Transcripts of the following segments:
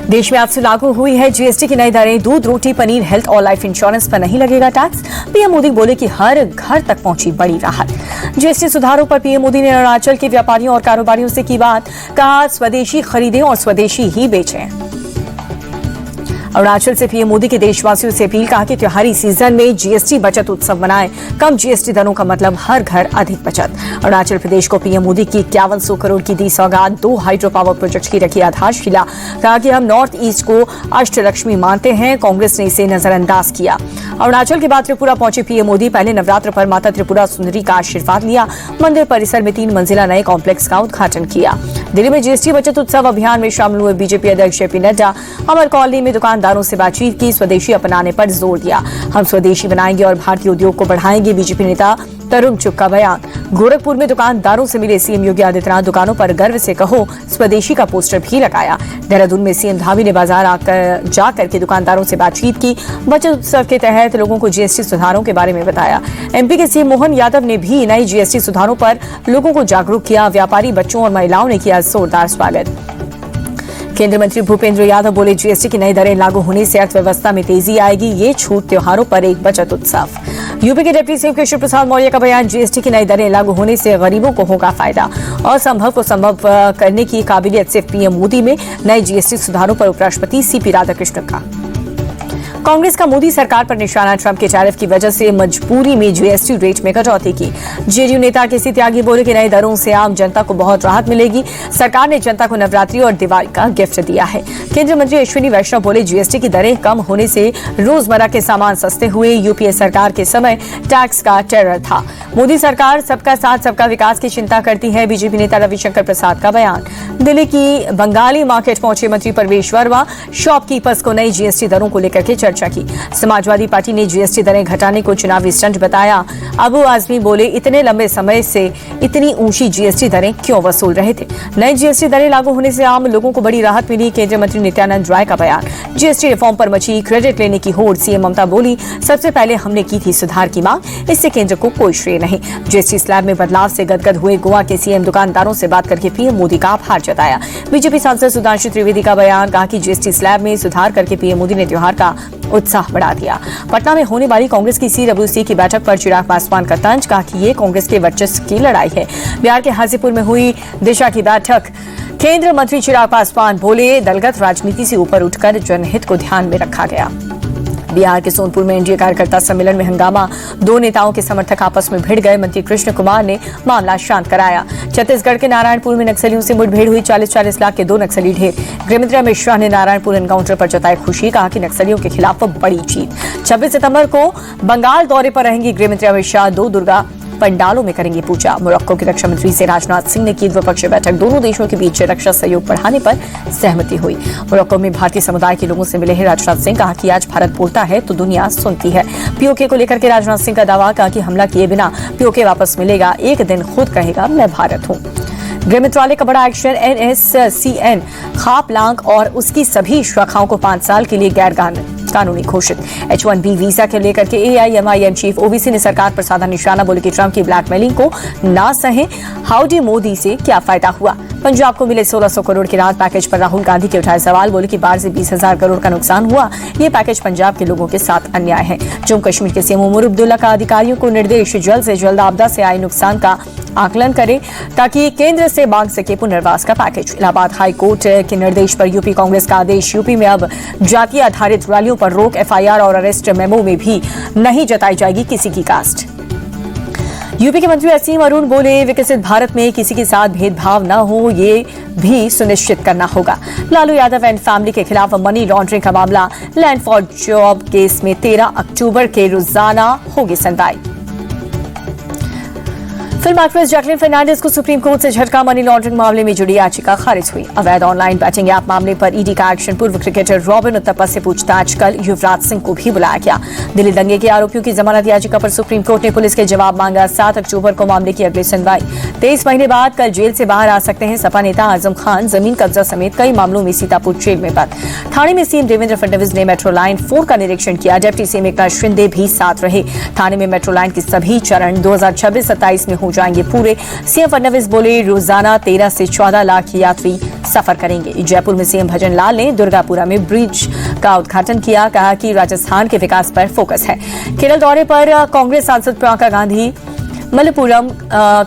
देश में आज से लागू हुई है जीएसटी की नई दरें। दूध, रोटी, पनीर, हेल्थ और लाइफ इंश्योरेंस पर नहीं लगेगा टैक्स। पीएम मोदी बोले कि हर घर तक पहुंची बड़ी राहत। जीएसटी सुधारों पर पीएम मोदी ने अरुणाचल के व्यापारियों और कारोबारियों से की बात। कहा स्वदेशी खरीदें और स्वदेशी ही बेचें। अरुणाचल से पीएम मोदी के देशवासियों से अपील। कहा कि त्योहारी सीजन में जीएसटी बचत उत्सव मनाएं। कम जीएसटी दरों का मतलब हर घर अधिक बचत। अरुणाचल प्रदेश को पीएम मोदी की 5100 करोड़ की दी सौगात। 2 हाइड्रो पावर प्रोजेक्ट की रखी आधारशिला। कहा कि हम नॉर्थ ईस्ट को अष्टलक्ष्मी मानते हैं, कांग्रेस ने इसे नजरअंदाज किया। अरुणाचल के बाद त्रिपुरा पहुंचे पीएम मोदी। पहले नवरात्र पर माता त्रिपुरा सुंदरी का आशीर्वाद लिया। मंदिर परिसर में 3 मंजिला नए कॉम्प्लेक्स का उद्घाटन किया। दिल्ली में जीएसटी बचत उत्सव अभियान में शामिल हुए बीजेपी अध्यक्ष जेपी नड्डा। अमर कॉलोनी में दुकानदारों से बातचीत की। स्वदेशी अपनाने पर जोर दिया। हम स्वदेशी बनाएंगे और भारतीय उद्योग को बढ़ाएंगे, बीजेपी नेता तरुण चुग का बयान। गोरखपुर में दुकानदारों से मिले सीएम योगी आदित्यनाथ। दुकानों पर गर्व से कहो स्वदेशी का पोस्टर भी लगाया। देहरादून में सीएम धामी ने बाजार जाकर के दुकानदारों से बातचीत की। बचत उत्सव के तहत लोगों को जीएसटी सुधारों के बारे में बताया। एमपी के सीएम मोहन यादव ने भी नई जीएसटी सुधारों पर लोगों को जागरूक किया। व्यापारी, बच्चों और महिलाओं ने किया जोरदार स्वागत। केंद्रीय मंत्री भूपेंद्र यादव बोले जीएसटी की नई दरें लागू होने से अर्थव्यवस्था में तेजी आएगी। ये छूट त्योहारों पर एक बचत उत्सव। यूपी के डिप्टी सीएम केशव प्रसाद मौर्य का बयान। जीएसटी की नई दरें लागू होने से गरीबों को होगा फायदा। असंभव को संभव करने की काबिलियत सिर्फ पीएम मोदी में। नए जीएसटी सुधारों पर उपराष्ट्रपति सीपी राधाकृष्णन का। कांग्रेस का मोदी सरकार पर निशाना। ट्रंप के टैरिफ की वजह से मजबूरी में जीएसटी रेट में कटौती की। जेडीयू नेता केसी त्यागी बोले कि नई दरों से आम जनता को बहुत राहत मिलेगी। सरकार ने जनता को नवरात्रि और दिवाली का गिफ्ट दिया है। केंद्रीय मंत्री अश्विनी वैष्णव बोले जीएसटी की दरें कम होने से रोजमर्रा के सामान सस्ते हुए। यूपीए सरकार के समय टैक्स का टेरर था। मोदी सरकार सबका साथ सबका विकास की चिंता करती है। बीजेपी नेता रविशंकर प्रसाद का बयान। दिल्ली की बंगाली मार्केट पहुंचे मंत्री परवेश वर्मा। शॉपकीपर्स को नई जीएसटी दरों को लेकर के चर्चा की। समाजवादी पार्टी ने जीएसटी दरें घटाने को चुनावी स्टंट बताया। अबू आजमी बोले इतने लंबे समय से इतनी ऊंची जीएसटी दरें क्यों वसूल रहे थे। नई जीएसटी दरें लागू होने से आम लोगों को बड़ी राहत मिली। केंद्रीय मंत्री नित्यानंद राय का बयान। जीएसटी रिफॉर्म पर मची क्रेडिट लेने की होड़। सीएम ममता बोली सबसे पहले हमने की थी सुधार की मांग, इससे केंद्र को कोई श्रेय नहीं। जीएसटी स्लैब में बदलाव से गदगद हुए गोवा के सीएम। दुकानदारों से बात करके पीएम मोदी का आभार जताया। बीजेपी सांसद सुधांशु त्रिवेदी का बयान। कहा कि जीएसटी स्लैब में सुधार करके पीएम मोदी ने त्योहार का उत्साह बढ़ा दिया। पटना में होने वाली कांग्रेस की CWC की बैठक पर चिराग पासवान का तंज। कहा कि ये कांग्रेस के वर्चस्व की लड़ाई है। बिहार के हाजीपुर में हुई दिशा की बैठक। केंद्रीय मंत्री चिराग पासवान बोले दलगत राजनीति से ऊपर उठकर जनहित को ध्यान में रखा गया। बिहार के सोनपुर में एनडीए कार्यकर्ता सम्मेलन में हंगामा। 2 नेताओं के समर्थक आपस में भिड़ गए। मंत्री कृष्ण कुमार ने मामला शांत कराया। छत्तीसगढ़ के नारायणपुर में नक्सलियों से मुठभेड़ हुई। 40-40 लाख के 2 नक्सली ढेर। गृहमंत्री अमित शाह ने नारायणपुर एनकाउंटर पर जताई खुशी। कहा कि नक्सलियों के खिलाफ बड़ी जीत। 26 सितंबर को बंगाल दौरे पर रहेंगे गृहमंत्री अमित शाह। 2 दुर्गा पंडालों में करेंगे पूजा। मोरक्को के रक्षा मंत्री से राजनाथ सिंह ने की द्विपक्षीय बैठक। दोनों देशों के बीच रक्षा सहयोग बढ़ाने पर सहमति हुई। मोरक्को में भारतीय समुदाय के लोगों से मिले हैं राजनाथ सिंह। कहा कि आज भारत बोलता है तो दुनिया सुनती है। पीओके को लेकर के राजनाथ सिंह का दावा। कहा कि हमला किए बिना पीओके वापस मिलेगा। एक दिन खुद कहेगा मैं भारत हूँ। गृह मंत्रालय का बड़ा एक्शन। NSCN खापलांग और उसकी सभी शाखाओं को 5 साल के लिए गैर कानूनी घोषित। H1B वीजा के लेकर के AIMIM चीफ ओवीसी ने सरकार पर साधा निशाना। बोले कि ट्रंप की ब्लैकमेलिंग को ना सहे। हाउडी मोदी से क्या फायदा हुआ। पंजाब को मिले 1600 करोड़ के राहत पैकेज पर राहुल गांधी के उठाए सवाल। बोले कि बाढ़ से 20,000 करोड़ का नुकसान हुआ। ये पैकेज पंजाब के लोगों के साथ अन्याय है। जम्मू कश्मीर के सीएम उमर अब्दुल्ला का अधिकारियों को निर्देश जल्द से जल्द आपदा से आए नुकसान का आकलन करें ताकि केंद्र से मांग सके पुनर्वास का पैकेज। इलाहाबाद हाई कोर्ट के निर्देश पर यूपी कांग्रेस का आदेश। यूपी में अब जातीय आधारित रैलियों पर रोक। FIR और अरेस्ट मेमो में भी नहीं जताई जाएगी किसी की कास्ट। यूपी के मंत्री असीम अरुण बोले विकसित भारत में किसी के साथ भेदभाव न हो, ये भी सुनिश्चित करना होगा। लालू यादव एंड फैमिली के खिलाफ मनी लॉन्ड्रिंग का मामला। लैंड फॉर जॉब केस में 13 अक्टूबर के रोजाना होगी सुनवाई। फिल्म एक्ट्रेस जैकलिन फर्नांडिस को सुप्रीम कोर्ट से झटका। मनी लॉन्ड्रिंग मामले में जुड़ी याचिका खारिज हुई। अवैध ऑनलाइन बैटिंग ऐप मामले पर ईडी का एक्शन। पूर्व क्रिकेटर रॉबिन उत्तपा से पूछताछ। कल युवराज सिंह को भी बुलाया गया। दिल्ली दंगे के आरोपियों की जमानत याचिका पर सुप्रीम कोर्ट ने पुलिस के जवाब मांगा। 7 अक्टूबर को मामले की अगली सुनवाई। 23 महीने बाद कल जेल से बाहर आ सकते हैं सपा नेता आजम खान। जमीन कब्जा समेत कई मामलों में सीतापुर जेल में बंद। थाने में सीएम देवेंद्र फडणवीस ने मेट्रो लाइन 4 का निरीक्षण किया। डिप्टी सीएम एकनाथ शिंदे भी साथ रहे। थाने में मेट्रो लाइन के सभी चरण 2026-27 में हो जाएंगे पूरे। सीएम फडणवीस बोले रोजाना 13 से 14 लाख यात्री सफर करेंगे। जयपुर में सीएम भजन लाल ने दुर्गापुरा में ब्रिज का उद्घाटन किया, कहा कि राजस्थान के विकास पर फोकस है। केरल दौरे पर कांग्रेस सांसद प्रियंका गांधी मलप्पुरम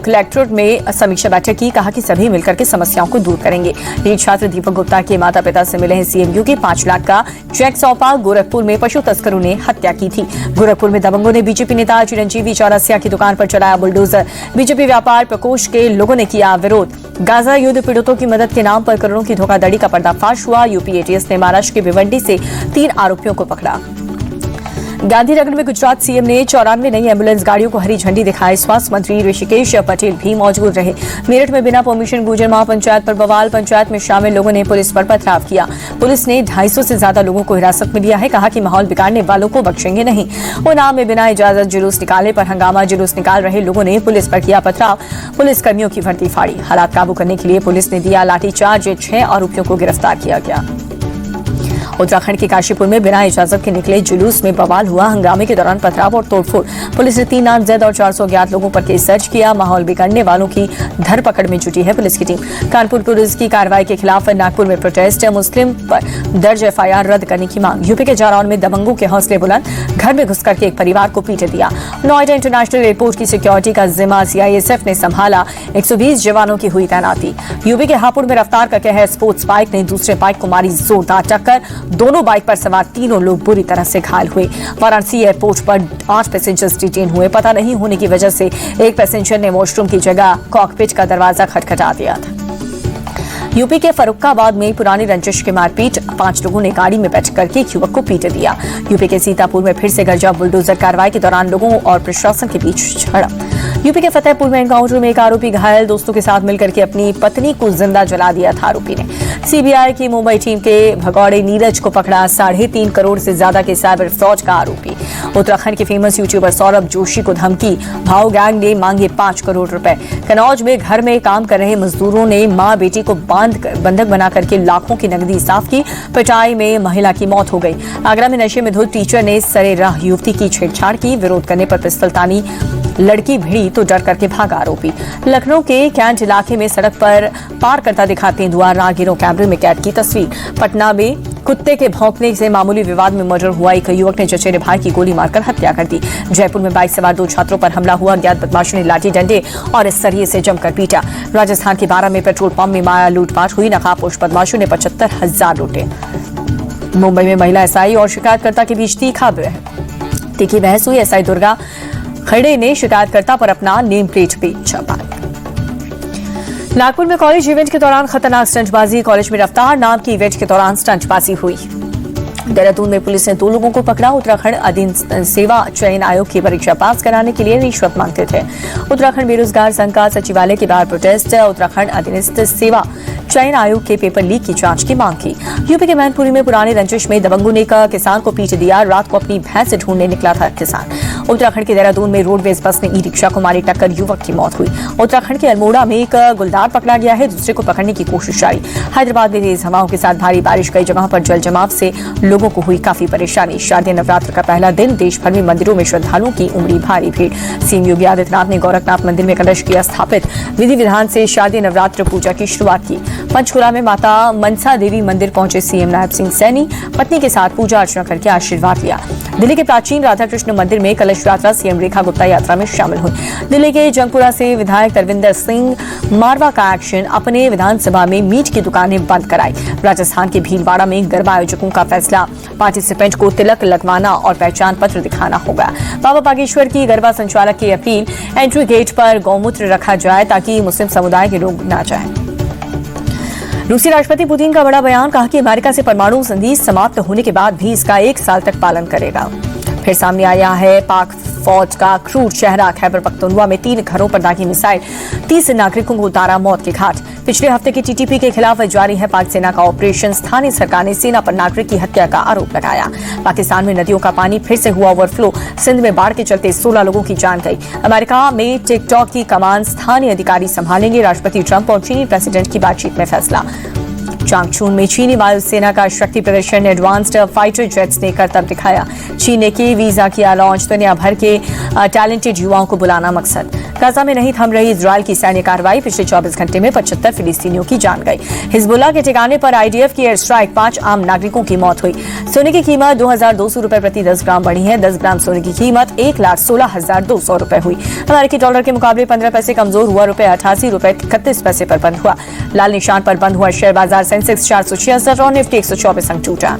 कलेक्ट्रेट में समीक्षा बैठक की, कहा कि सभी मिलकर के समस्याओं को दूर करेंगे। नीट छात्र दीपक गुप्ता के माता पिता से मिले हैं सीएम के 5 लाख का चेक सौंपा। गोरखपुर में पशु तस्करों ने हत्या की थी। गोरखपुर में दबंगों ने बीजेपी नेता चिरंजीवी चौरसिया की दुकान पर चलाया बुलडोजर। बीजेपी व्यापार प्रकोष्ठ के लोगों ने किया विरोध। गाजा युद्ध पीड़ितों की मदद के नाम पर करोड़ों की धोखाधड़ी का पर्दाफाश हुआ। यूपी एटीएस ने महाराष्ट्र के भिवंडी से 3 आरोपियों को पकड़ा। गांधीनगर में गुजरात सीएम ने 94 नई एम्बुलेंस गाड़ियों को हरी झंडी दिखाई। स्वास्थ्य मंत्री ऋषिकेश पटेल भी मौजूद रहे। मेरठ में बिना परमिशन गुजरमा पंचायत पर बवाल। पंचायत में शामिल लोगों ने पुलिस पर पथराव किया। पुलिस ने 250 से ज्यादा लोगों को हिरासत में लिया है। कहा कि माहौल बिगाड़ने वालों को बख्शेंगे नहीं। उन्नाव में बिना इजाजत जुलूस निकालने पर हंगामा। जुलूस निकाल रहे लोगों ने पुलिस पर किया पथराव। पुलिस कर्मियों की वर्दी फाड़ी। हालात काबू करने के लिए पुलिस ने दिया लाठीचार्ज। 6 आरोपियों को गिरफ्तार किया गया। उत्तराखंड के काशीपुर में बिना इजाजत के निकले जुलूस में बवाल हुआ। हंगामे के दौरान पथराव और तोड़फोड़। पुलिस ने 3 नामजद और 400 अज्ञात लोगों पर केस दर्ज किया। माहौल बिगड़ने वालों की धरपकड़ में जुटी है पुलिस की टीम। कानपुर पुलिस की कार्रवाई के खिलाफ नागपुर में प्रोटेस्ट। मुस्लिम पर दर्ज एफआईआर रद्द करने की मांग। यूपी के जालौन में दबंगों के हौसले बुलंद। घर में घुस करके एक परिवार को पीट दिया। नोएडा इंटरनेशनल एयरपोर्ट की सिक्योरिटी का जिम्मा सीआईएसएफ ने संभाला। 120 जवानों की हुई तैनाती। यूपी के हापुड़ में रफ्तार का कहर। स्पोर्ट्स बाइक ने दूसरे बाइक को मारी जोरदार टक्कर। दोनों बाइक पर सवार 3 लोग बुरी तरह से घायल हुए। वाराणसी एयरपोर्ट पर 8 पैसेंजर्स डिटेन हुए। पता नहीं होने की वजह से एक पैसेंजर ने वॉशरूम की जगह कॉकपिट का दरवाजा खटखटा दिया था। यूपी के फर्रुखाबाद में पुरानी रंजिश की मारपीट। 5 लोगों ने गाड़ी में बैठ करके एक युवक को पीट दिया। यूपी के सीतापुर में फिर से गरजा बुलडोजर। कार्रवाई के दौरान लोगों और प्रशासन के बीच झड़प। यूपी के फतेहपुर में एनकाउंटर में एक आरोपी घायल। दोस्तों के साथ मिलकर के अपनी पत्नी को जिंदा जला दिया था आरोपी ने। सीबीआई की मुंबई टीम के भगौड़े नीरज को पकड़ा। 3.5 करोड़ से ज्यादा के साइबर फ्रॉड का आरोपी। उत्तराखंड के फेमस यूट्यूबर सौरभ जोशी को धमकी। भाऊ गैंग ने मांगे 5 करोड़ रुपए। कन्नौज में घर में काम कर रहे मजदूरों ने मां बेटी को बंधक बना करके लाखों की नकदी साफ की। पिटाई में महिला की मौत हो गई। आगरा में नशे में धुत टीचर ने सरेराह युवती की छेड़छाड़ की। विरोध करने पर पिस्तौल तानी लड़की भिड़ी तो डर करके भागा आरोपी। लखनऊ के कैंट इलाके में सड़क पर पार करता दिखा तेंदुआ। राहगीरों कैमरे में कैद की तस्वीर। पटना में कुत्ते के भौंकने से मामूली विवाद में मर्डर हुआ। एक युवक ने चचेरे भाई की गोली मारकर हत्या कर दी। जयपुर में बाइक सवार 2 छात्रों पर हमला हुआ। अज्ञात बदमाशों ने लाठी डंडे और इस सरिये से जमकर पीटा। राजस्थान के 12 में पेट्रोल पंप में माया लूटपाट हुई। नकाबपोश बदमाशों ने 75,000 लूटे। मुंबई में महिला एसआई और शिकायतकर्ता के बीच तीखी बहस हुई। एसआई दुर्गा खड़े ने शिकायतकर्ता पर अपना नेम प्लेट भी छापा। नागपुर में कॉलेज इवेंट के दौरान खतरनाक स्टंटबाजी। कॉलेज में रफ्तार नाम की इवेंट के दौरान स्टंटबाजी हुई। देहरादून में पुलिस ने 2 लोगों को पकड़ा। उत्तराखंड अधीन सेवा चयन आयोग की परीक्षा पास कराने के लिए रिश्वत मांगते थे। उत्तराखंड बेरोजगार संघ का सचिवालय के बाहर प्रोटेस्ट। उत्तराखंड अधीनस्थ सेवा चयन आयोग के पेपर लीक की जांच की मांग की। यूपी के मैनपुरी में पुरानी रंजिश में दबंगों ने किसान को पीट दिया। रात को अपनी भैंस ढूंढने निकला था किसान। उत्तराखंड के देहरादून में रोडवेज बस ने ई रिक्शा को मारी टक्कर। युवक की मौत हुई। उत्तराखंड के अल्मोड़ा में एक गुलदार पकड़ा गया है। दूसरे को पकड़ने की कोशिश जारी। हैदराबाद में तेज हवाओं के साथ भारी बारिश। कई जगहों पर जल जमाव से लोगों को हुई काफी परेशानी। शारदीय नवरात्र का पहला दिन। देश भर में मंदिरों में श्रद्धालुओं की उमड़ी भारी भीड़। सीएम योगी आदित्यनाथ ने गोरखनाथ मंदिर में कलश किया स्थापित। विधि विधान से शारदीय नवरात्र पूजा की शुरुआत की। पंचकुला में माता मनसा देवी मंदिर पहुंचे सीएम नायब सिंह सैनी। पत्नी के साथ पूजा अर्चना करके आशीर्वाद लिया। दिल्ली के प्राचीन राधा कृष्ण मंदिर में कलश यात्रा। सीएम रेखा गुप्ता यात्रा में शामिल हुई। दिल्ली के जंगपुरा से विधायक तरविंदर सिंह मारवा का एक्शन। अपने विधानसभा में मीट की दुकानें बंद कराई। राजस्थान के भीलवाड़ा में गरबा आयोजकों का फैसला। पार्टिसिपेंट को तिलक लगवाना और पहचान पत्र दिखाना होगा। बाबा बागेश्वर की गरबा संचालक की अपील। एंट्री गेट पर गौमूत्र रखा जाए ताकि मुस्लिम समुदाय के लोग न जाएं। रूसी राष्ट्रपति पुतिन का बड़ा बयान। कहा कि अमेरिका से परमाणु संधि समाप्त होने के बाद भी इसका 1 साल तक पालन करेगा। फिर सामने आया है पाक फौज का क्रूर चेहरा। खैबर पख्तूनख्वा में 3 घरों पर दागी मिसाइल। 30 नागरिकों को उतारा मौत के घाट। पिछले हफ्ते की टीटीपी के खिलाफ जारी है पाक सेना का ऑपरेशन। स्थानीय सरकार ने सेना पर नागरिक की हत्या का आरोप लगाया। पाकिस्तान में नदियों का पानी फिर से हुआ ओवरफ्लो। सिंध में बाढ़ के चलते 16 लोगों की जान गई। अमेरिका में टिकटॉक की कमान स्थानीय अधिकारी संभालेंगे। राष्ट्रपति ट्रंप और चीनी प्रेसिडेंट की बातचीत में फैसला। चांगचून में चीनी वायुसेना का शक्ति प्रदर्शन, एडवांस्ड फाइटर जेट्स ने करतब दिखाया। चीन ने की वीजा किया लॉन्च, दुनिया भर के टैलेंटेड युवाओं को बुलाना मकसद। गाजा में नहीं थम रही इजरायल की सैन्य कार्रवाई, पिछले 24 घंटे में 75 फिलिस्तीनियों की जान गई। हिजबुल्लाह के ठिकाने पर आईडीएफ की एयर स्ट्राइक, 5 आम नागरिकों की मौत हुई। सोने की कीमत 2200 रुपए प्रति 10 ग्राम बढ़ी है। 10 ग्राम सोने की कीमत 1,16,200 रुपए हुई। अमेरिकी डॉलर के मुकाबले 15 पैसे कमजोर हुआ, रुपए 88 रुपए 31 पैसे पर बंद हुआ। लाल निशान पर बंद हुआ शेयर बाजार, सेंसेक्स 466 और निफ्टी 124 अंक टूटा।